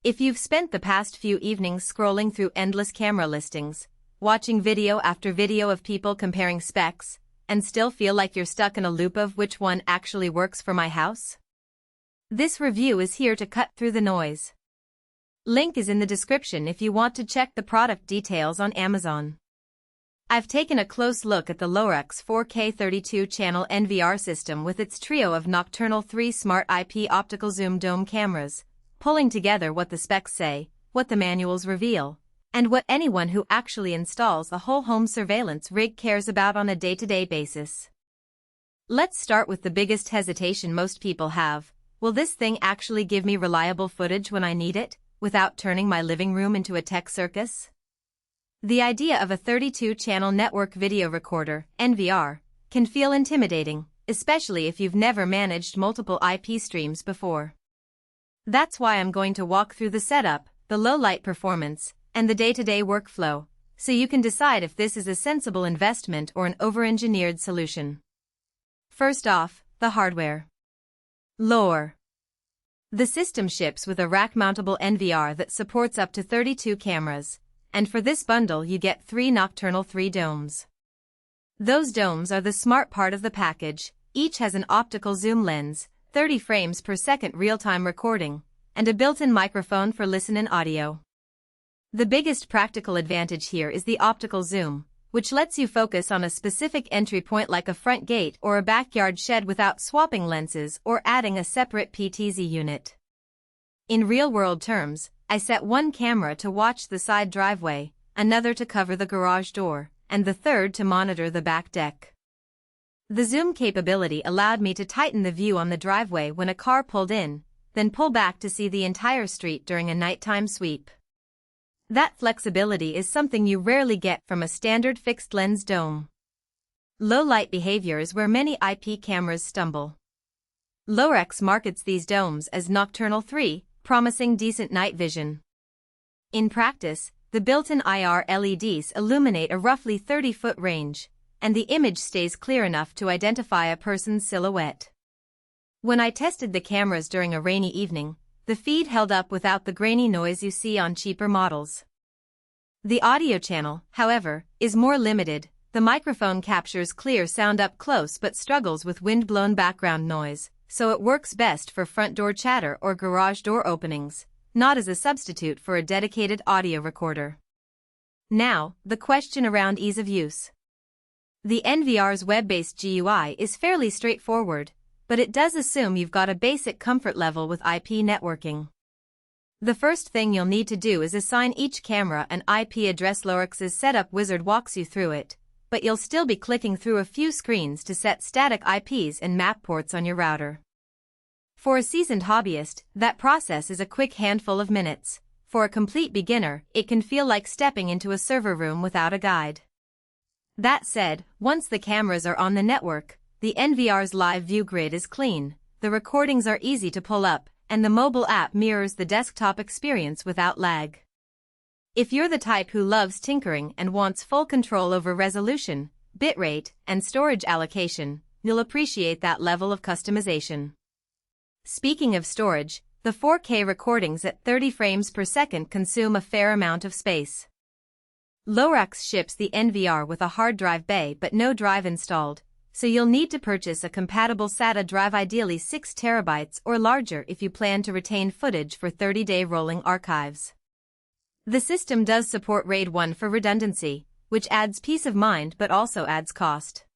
If you've spent the past few evenings scrolling through endless camera listings, watching video after video of people comparing specs, and still feel like you're stuck in a loop of which one actually works for my house? This review is here to cut through the noise. Link is in the description if you want to check the product details on Amazon. I've taken a close look at the Lorex 4K 32-channel NVR system with its trio of Nocturnal 3 Smart IP optical zoom dome cameras, pulling together what the specs say, what the manuals reveal, and what anyone who actually installs a whole home surveillance rig cares about on a day-to-day basis. Let's start with the biggest hesitation most people have. Will this thing actually give me reliable footage when I need it, without turning my living room into a tech circus? The idea of a 32-channel network video recorder, NVR, can feel intimidating, especially if you've never managed multiple IP streams before. That's why I'm going to walk through the setup, the low-light performance, and the day-to-day workflow, so you can decide if this is a sensible investment or an over-engineered solution. First off, the hardware. Lore. The system ships with a rack-mountable NVR that supports up to 32 cameras, and for this bundle you get 3 Nocturnal 3 domes. Those domes are the smart part of the package. Each has an optical zoom lens, 30 frames per second real-time recording, and a built-in microphone for listen-in audio. The biggest practical advantage here is the optical zoom, which lets you focus on a specific entry point like a front gate or a backyard shed without swapping lenses or adding a separate PTZ unit. In real-world terms, I set one camera to watch the side driveway, another to cover the garage door, and the third to monitor the back deck. The zoom capability allowed me to tighten the view on the driveway when a car pulled in, then pull back to see the entire street during a nighttime sweep. That flexibility is something you rarely get from a standard fixed-lens dome. Low-light behavior is where many IP cameras stumble. Lorex markets these domes as Nocturnal 3, promising decent night vision. In practice, the built-in IR LEDs illuminate a roughly 30-foot range, and the image stays clear enough to identify a person's silhouette. When I tested the cameras during a rainy evening, the feed held up without the grainy noise you see on cheaper models. The audio channel, however, is more limited. The microphone captures clear sound up close but struggles with wind-blown background noise, so it works best for front door chatter or garage door openings, not as a substitute for a dedicated audio recorder. Now, the question around ease of use. The NVR's web-based GUI is fairly straightforward, but it does assume you've got a basic comfort level with IP networking. The first thing you'll need to do is assign each camera an IP address. Lorex's setup wizard walks you through it, but you'll still be clicking through a few screens to set static IPs and map ports on your router. For a seasoned hobbyist, that process is a quick handful of minutes. For a complete beginner, it can feel like stepping into a server room without a guide. That said, once the cameras are on the network, the NVR's live view grid is clean, the recordings are easy to pull up, and the mobile app mirrors the desktop experience without lag. If you're the type who loves tinkering and wants full control over resolution, bitrate, and storage allocation, you'll appreciate that level of customization. Speaking of storage, the 4K recordings at 30 frames per second consume a fair amount of space. Lorex ships the NVR with a hard drive bay but no drive installed, so you'll need to purchase a compatible SATA drive, ideally 6 TB or larger if you plan to retain footage for 30-day rolling archives. The system does support RAID 1 for redundancy, which adds peace of mind but also adds cost.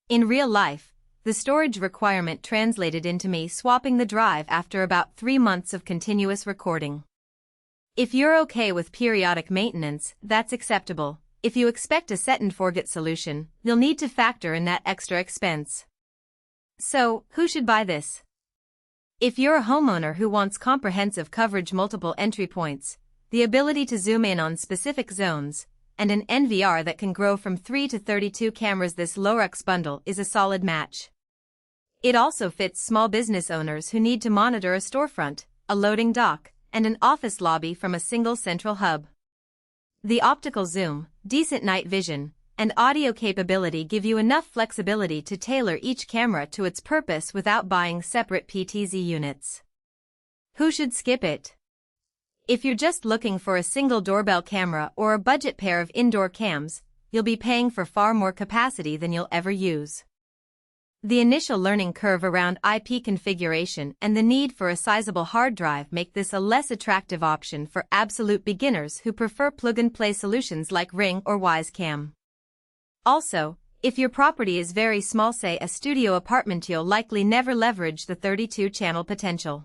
In real life, the storage requirement translated into me swapping the drive after about 3 months of continuous recording. If you're okay with periodic maintenance, that's acceptable. If you expect a set-and-forget solution, you'll need to factor in that extra expense. So, who should buy this? If you're a homeowner who wants comprehensive coverage, multiple entry points, the ability to zoom in on specific zones, and an NVR that can grow from 3 to 32 cameras, this Lorex bundle is a solid match. It also fits small business owners who need to monitor a storefront, a loading dock, and an office lobby from a single central hub. The optical zoom, decent night vision, and audio capability give you enough flexibility to tailor each camera to its purpose without buying separate PTZ units. Who should skip it? If you're just looking for a single doorbell camera or a budget pair of indoor cams, you'll be paying for far more capacity than you'll ever use. The initial learning curve around IP configuration and the need for a sizable hard drive make this a less attractive option for absolute beginners who prefer plug-and-play solutions like Ring or Wisecam. Also, if your property is very small, say a studio apartment, you'll likely never leverage the 32-channel potential.